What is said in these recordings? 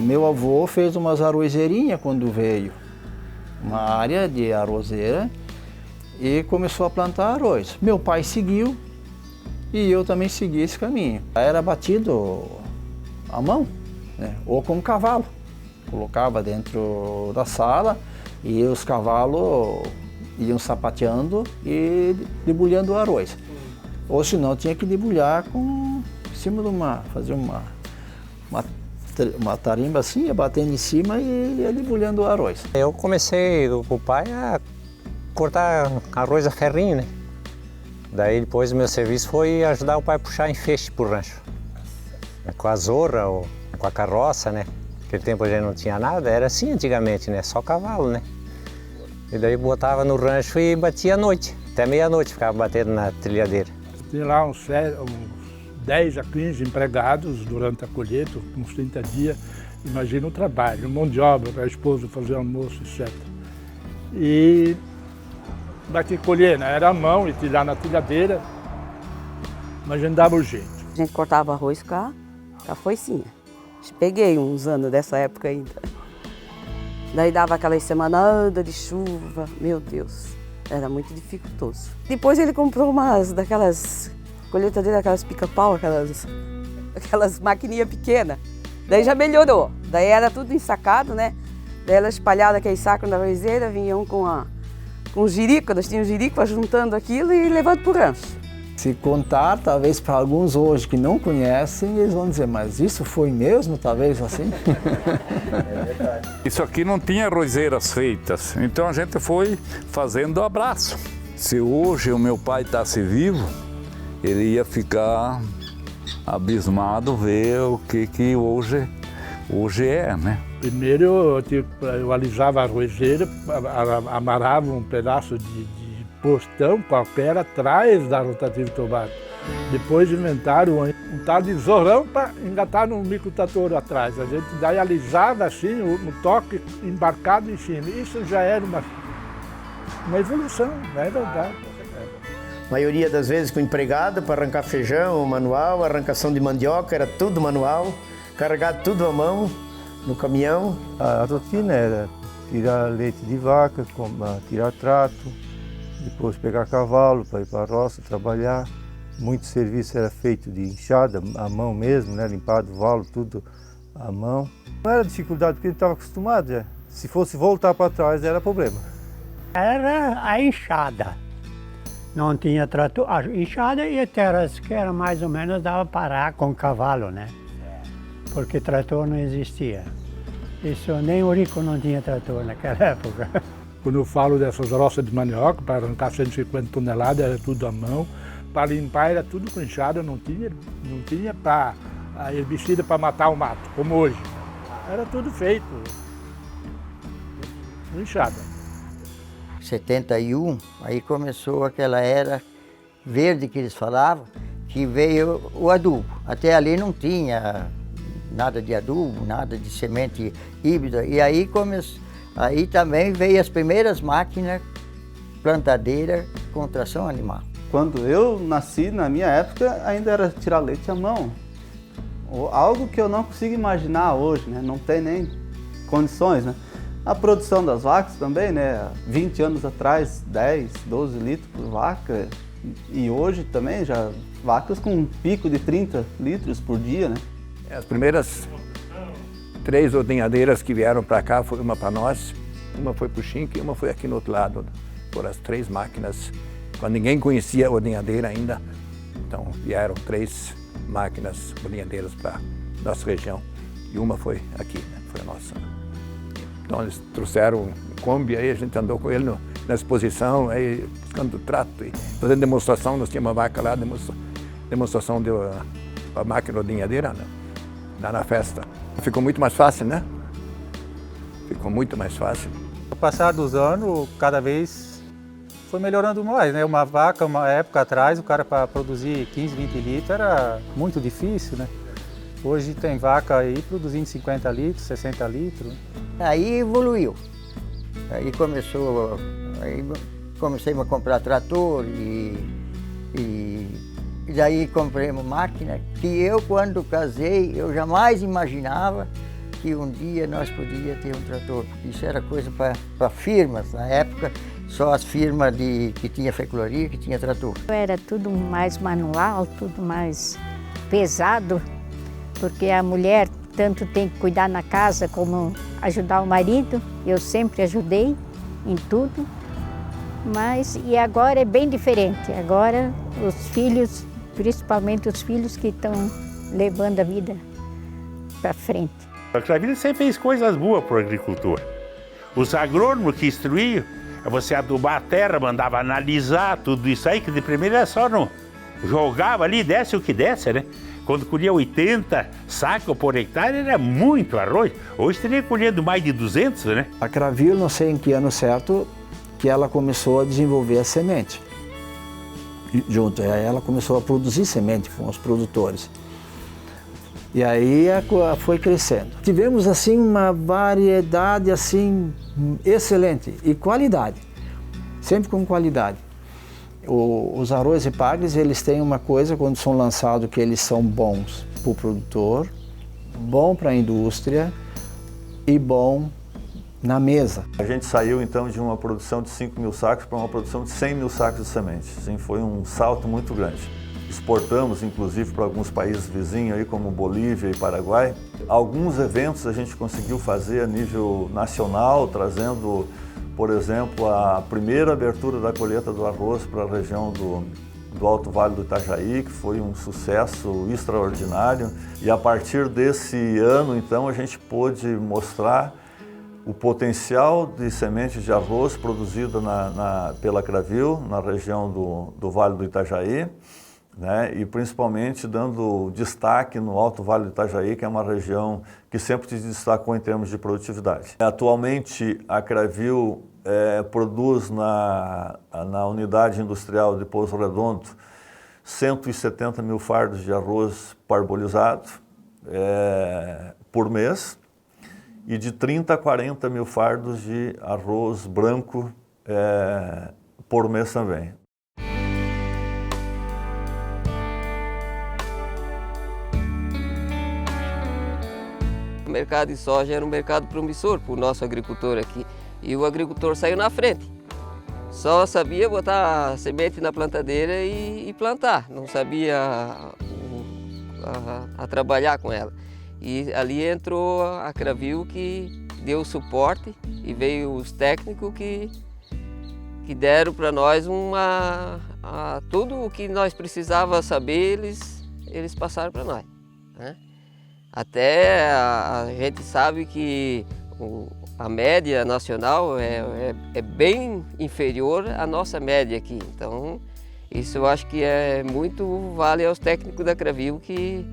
Meu avô fez umas arrozeirinhas quando veio, uma área de arrozeira, e começou a plantar arroz. Meu pai seguiu e eu também segui esse caminho. Era batido à mão, né? Ou com cavalo. Colocava dentro da sala e os cavalos iam sapateando e debulhando o arroz. Ou senão tinha que debulhar em cima de fazer uma tarimba assim, ia batendo em cima e ia debulhando o arroz. Eu comecei com o pai a cortar arroz a ferrinho, né? Daí depois o meu serviço foi ajudar o pai a puxar enfeixe pro rancho. Com a zorra ou com a carroça, né? Naquele tempo a gente não tinha nada, era assim antigamente, né? Só cavalo, né? E daí botava no rancho e batia à noite, até meia-noite ficava batendo na trilhadeira. Tinha lá uns 10 a 15 empregados durante a colheita, uns 30 dias. Imagina o trabalho, mão de obra para a esposa fazer almoço, etc. E daqui colher, né? Era a mão e tirar na trilhadeira, mas a gente dava o jeito. A gente cortava arroz com a foicinha. Peguei uns anos dessa época ainda. Daí dava aquelas semanadas de chuva, meu Deus, era muito dificultoso. Depois ele comprou daquelas colheitadeiras, aquelas pica-pau, aquelas maquininhas pequenas. Daí já melhorou. Daí era tudo ensacado, né? Daí ela espalhava aqueles sacos na arrozeira, vinham com jirico, nós tínhamos jirico juntando aquilo e levando para o rancho. Se contar, talvez para alguns hoje que não conhecem, eles vão dizer, mas isso foi mesmo, talvez assim? É verdade. Isso aqui não tinha arrozeiras feitas, então a gente foi fazendo abraço. Se hoje o meu pai estivesse vivo, ele ia ficar abismado ver o que hoje é, né? Primeiro eu alisava a arrozeira, amarrava um pedaço de postão qualquer atrás da rotativa tomada. Depois inventaram um tal de zorrão para engatar no microtrator atrás. A gente daí alisava assim, no toque embarcado em cima. Isso já era uma evolução, não é verdade? A maioria das vezes com empregado para arrancar feijão, manual, arrancação de mandioca, era tudo manual, carregado tudo à mão, no caminhão. A rotina era tirar leite de vaca, tirar trato, depois pegar cavalo para ir para a roça, trabalhar. Muito serviço era feito de enxada, à mão mesmo, né? Limpado o valo, tudo à mão. Não era dificuldade porque a gente estava acostumado já. Se fosse voltar para trás era problema. Era a enxada. Não tinha trator, a enxada e terras que era mais ou menos dava para parar com cavalo, né? Porque trator não existia. Isso nem Ourico não tinha trator naquela época. Quando eu falo dessas roças de mandioca, para arrancar 150 toneladas, era tudo à mão. Para limpar era tudo com enxada, não tinha a herbicida para matar o mato, como hoje. Era tudo feito com enxada. Em 71, aí começou aquela era verde que eles falavam, que veio o adubo. Até ali não tinha nada de adubo, nada de semente híbrida. E aí também veio as primeiras máquinas plantadeiras com tração animal. Quando eu nasci, na minha época, ainda era tirar leite à mão. Algo que eu não consigo imaginar hoje, né? Não tem nem condições, né? A produção das vacas também, né? 20 anos atrás, 10, 12 litros por vaca. E hoje também, já vacas com um pico de 30 litros por dia, né? As primeiras 3 ordenhadeiras que vieram para cá, foi uma para nós, uma foi para o Chinque e uma foi aqui no outro lado. Foram as 3 máquinas, quando ninguém conhecia a ordenhadeira ainda. Então vieram 3 máquinas ordenhadeiras para nossa região e uma foi aqui, né? Foi a nossa. Então eles trouxeram um Kombi, aí a gente andou com ele na exposição, aí buscando o trato e fazendo demonstração. Nós tínhamos uma vaca lá, demonstração da máquina ordenhadeira, né? Lá na festa. Ficou muito mais fácil, né? Ficou muito mais fácil. Com o passar dos anos, cada vez foi melhorando mais, né? Uma vaca, uma época atrás, o cara para produzir 15, 20 litros era muito difícil, né? Hoje tem vaca aí produzindo 50 litros, 60 litros. Aí evoluiu. Aí comecei a comprar trator e daí comprei uma máquina que eu, quando casei, eu jamais imaginava que um dia nós podíamos ter um trator, porque isso era coisa para firmas. Na época, só as firmas que tinha fecloria, que tinha trator. Era tudo mais manual, tudo mais pesado, porque a mulher tanto tem que cuidar na casa como ajudar o marido. Eu sempre ajudei em tudo, e agora é bem diferente. Agora os filhos, principalmente os filhos que estão levando a vida para frente. A Cravil sempre fez coisas boas para o agricultor. Os agrônomos que instruíam, você adubar a terra, mandava analisar tudo isso aí, que de primeiro era só não jogava ali, desce o que desce, né? Quando colhia 80 sacos por hectare, era muito arroz. Hoje teria colhendo mais de 200, né? A Cravil, não sei em que ano certo, que ela começou a desenvolver a semente. Junto, aí ela começou a produzir semente com os produtores. E aí foi crescendo. Tivemos assim uma variedade assim excelente e qualidade, sempre com qualidade. Os arroz e pagres, eles têm uma coisa quando são lançados, que eles são bons para o produtor, bom para a indústria e bom na mesa. A gente saiu então de uma produção de 5 mil sacos para uma produção de 100 mil sacos de sementes. Sim, foi um salto muito grande. Exportamos inclusive para alguns países vizinhos aí, como Bolívia e Paraguai. Alguns eventos a gente conseguiu fazer a nível nacional, trazendo, por exemplo, a primeira abertura da colheita do arroz para a região do Alto Vale do Itajaí, que foi um sucesso extraordinário. E a partir desse ano, então, a gente pôde mostrar o potencial de semente de arroz produzida pela Cravil, na região do Vale do Itajaí, né? E principalmente dando destaque no Alto Vale do Itajaí, que é uma região que sempre se destacou em termos de produtividade. Atualmente, a Cravil produz na unidade industrial de Pouso Redondo 170 mil fardos de arroz parbolizado por mês e de 30 a 40 mil fardos de arroz branco por mês também. O mercado de soja era um mercado promissor para o nosso agricultor aqui. E o agricultor saiu na frente. Só sabia botar a semente na plantadeira e plantar. Não sabia a trabalhar com ela. E ali entrou a Cravil, que deu suporte, e veio os técnicos que deram para nós tudo o que nós precisávamos saber, eles passaram para nós, né? Até a gente sabe que a média nacional é bem inferior à nossa média aqui. Então, isso eu acho que vale aos técnicos da Cravil que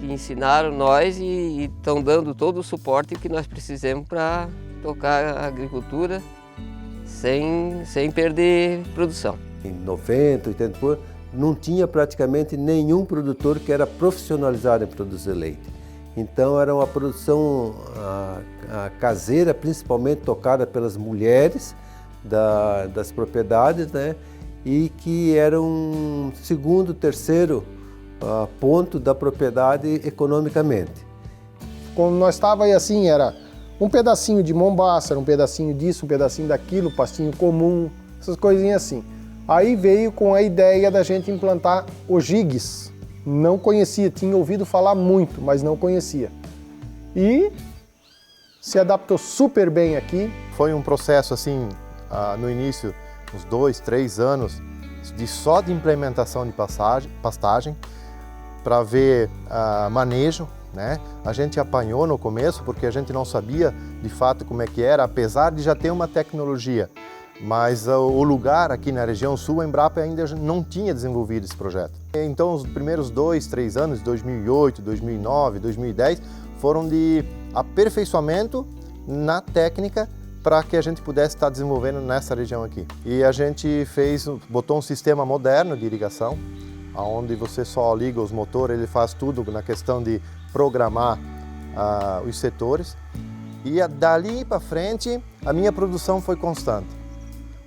ensinaram nós e estão dando todo o suporte que nós precisamos para tocar a agricultura sem perder produção. Em 90, 80, não tinha praticamente nenhum produtor que era profissionalizado em produzir leite. Então era uma produção caseira, principalmente tocada pelas mulheres das propriedades, né? E que era um segundo, terceiro ponto da propriedade economicamente. Quando nós estávamos aí assim, era um pedacinho de mombaça, um pedacinho disso, um pedacinho daquilo, pastinho comum, essas coisinhas assim. Aí veio com a ideia da gente implantar o GIGS. Não conhecia, tinha ouvido falar muito, mas não conhecia. E se adaptou super bem aqui. Foi um processo assim, no início, uns 2, 3 anos, só de implementação de pastagem, para ver manejo, né? A gente apanhou no começo porque a gente não sabia de fato como é que era, apesar de já ter uma tecnologia. Mas o lugar aqui na região sul, a Embrapa ainda não tinha desenvolvido esse projeto. Então os primeiros 2, 3 anos, 2008, 2009, 2010, foram de aperfeiçoamento na técnica para que a gente pudesse estar desenvolvendo nessa região aqui. E a gente botou um sistema moderno de irrigação, onde você só liga os motores, ele faz tudo na questão de programar os setores. E dali para frente, a minha produção foi constante,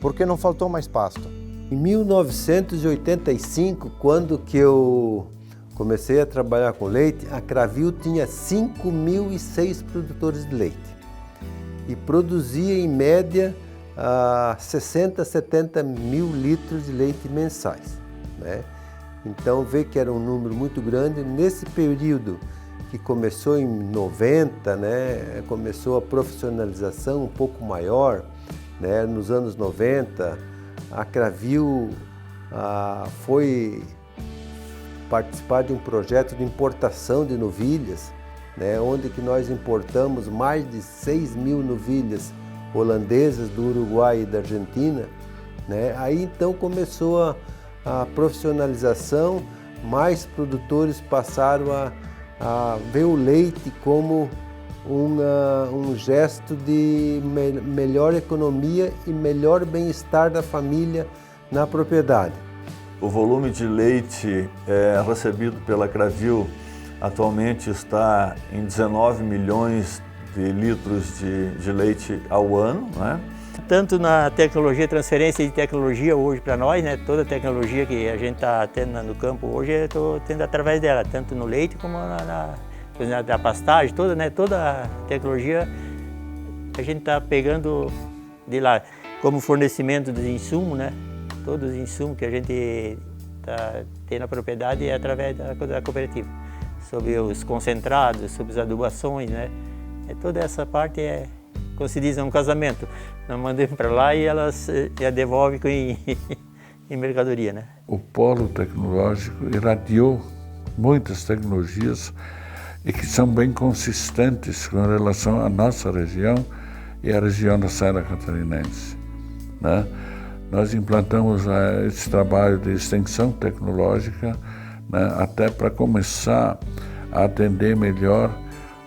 porque não faltou mais pasto. Em 1985, quando que o comecei a trabalhar com leite, a Cravil tinha 5.006 produtores de leite e produzia em média 60, 70 mil litros de leite mensais, né? Então vê que era um número muito grande. Nesse período que começou em 90, né, começou a profissionalização um pouco maior, né? Nos anos 90, a Cravil foi participar de um projeto de importação de novilhas, né, onde que nós importamos mais de 6 mil novilhas holandesas do Uruguai e da Argentina, né? Aí então começou a profissionalização, mais produtores passaram a ver o leite como um gesto de melhor economia e melhor bem-estar da família na propriedade. O volume de leite recebido pela Cravil atualmente está em 19 milhões de litros de leite ao ano, né? Tanto na tecnologia, transferência de tecnologia hoje para nós, né? Toda a tecnologia que a gente está tendo no campo hoje, eu estou tendo através dela, tanto no leite como na pastagem, toda, né? Toda a tecnologia a gente está pegando de lá. Como fornecimento dos insumos, né? Todos os insumos que a gente tem na propriedade é através da cooperativa. Sobre os concentrados, sobre as adubações, né? Toda essa parte como se diz, é um casamento. Nós mandamos para lá e elas devolvem em mercadoria, né? O polo tecnológico irradiou muitas tecnologias e que são bem consistentes com relação à nossa região e à região da Serra Catarinense, né? Nós implantamos esse trabalho de extensão tecnológica, né, até para começar a atender melhor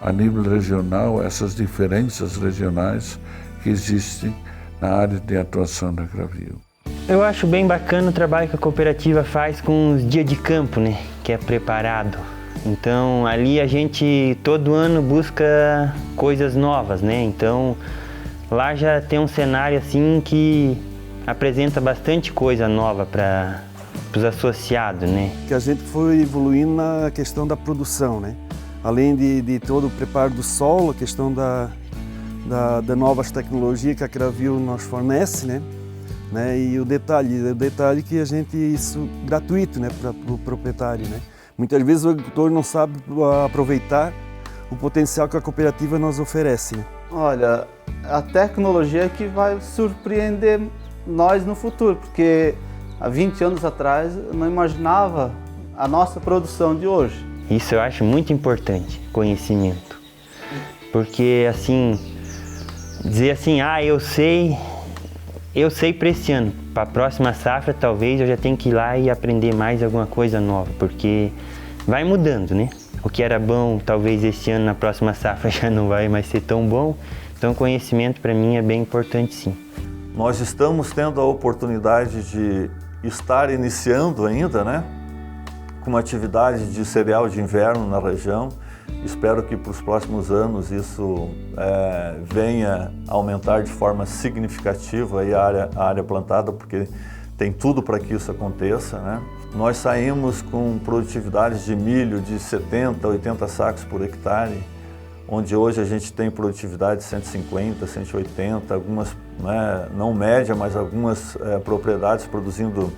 a nível regional essas diferenças regionais que existem na área de atuação da Cravil. Eu acho bem bacana o trabalho que a cooperativa faz com os dias de campo, né, que é preparado. Então ali a gente todo ano busca coisas novas, né? Então lá já tem um cenário assim que apresenta bastante coisa nova para os associados, né? Que a gente foi evoluindo na questão da produção, né? Além de todo o preparo do solo, a questão da novas tecnologias que a Cravil nos fornece, né? E o detalhe que a gente, isso gratuito, né, para o proprietário, né? Muitas vezes o agricultor não sabe aproveitar o potencial que a cooperativa nos oferece, né? Olha, a tecnologia que vai surpreender nós no futuro, porque há 20 anos atrás eu não imaginava a nossa produção de hoje. Isso eu acho muito importante, conhecimento. Porque assim, dizer assim, eu sei para esse ano, para a próxima safra talvez eu já tenha que ir lá e aprender mais alguma coisa nova, porque vai mudando, né? O que era bom, talvez esse ano, na próxima safra já não vai mais ser tão bom. Então conhecimento para mim é bem importante, sim. Nós estamos tendo a oportunidade de estar iniciando ainda, né, com uma atividade de cereal de inverno na região. Espero que para os próximos anos isso venha aumentar de forma significativa aí a área plantada, porque tem tudo para que isso aconteça, né? Nós saímos com produtividades de milho de 70, 80 sacos por hectare, onde hoje a gente tem produtividade de 150, 180, algumas, né, não média, mas algumas propriedades produzindo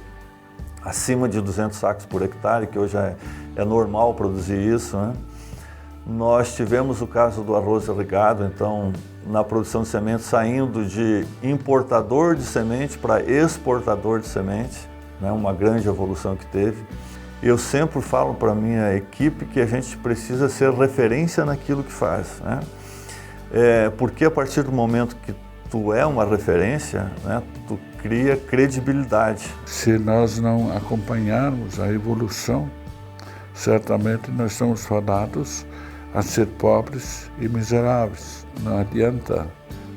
acima de 200 sacos por hectare, que hoje é normal produzir isso, né? Nós tivemos o caso do arroz irrigado, então, na produção de sementes, saindo de importador de semente para exportador de semente, né? Uma grande evolução que teve. Eu sempre falo para a minha equipe que a gente precisa ser referência naquilo que faz, né? Porque a partir do momento que tu é uma referência, né, tu cria credibilidade. Se nós não acompanharmos a evolução, certamente nós estamos fadados a ser pobres e miseráveis. Não adianta,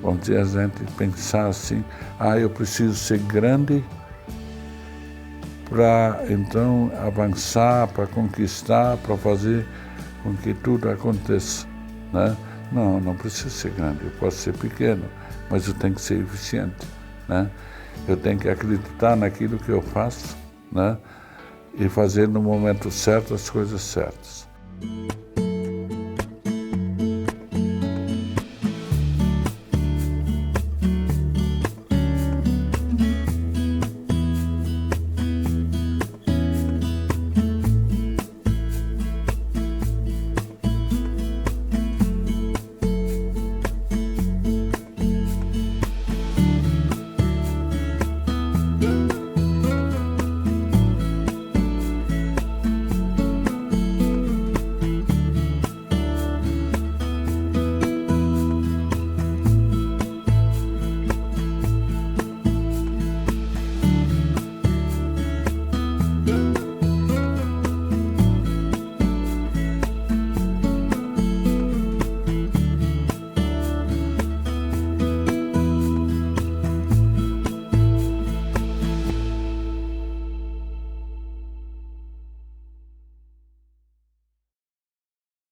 vamos dizer, a gente pensar assim, eu preciso ser grande para então avançar, para conquistar, para fazer com que tudo aconteça, né? Não preciso ser grande, eu posso ser pequeno, mas eu tenho que ser eficiente, né? Eu tenho que acreditar naquilo que eu faço, né? e fazer no momento certo as coisas certas.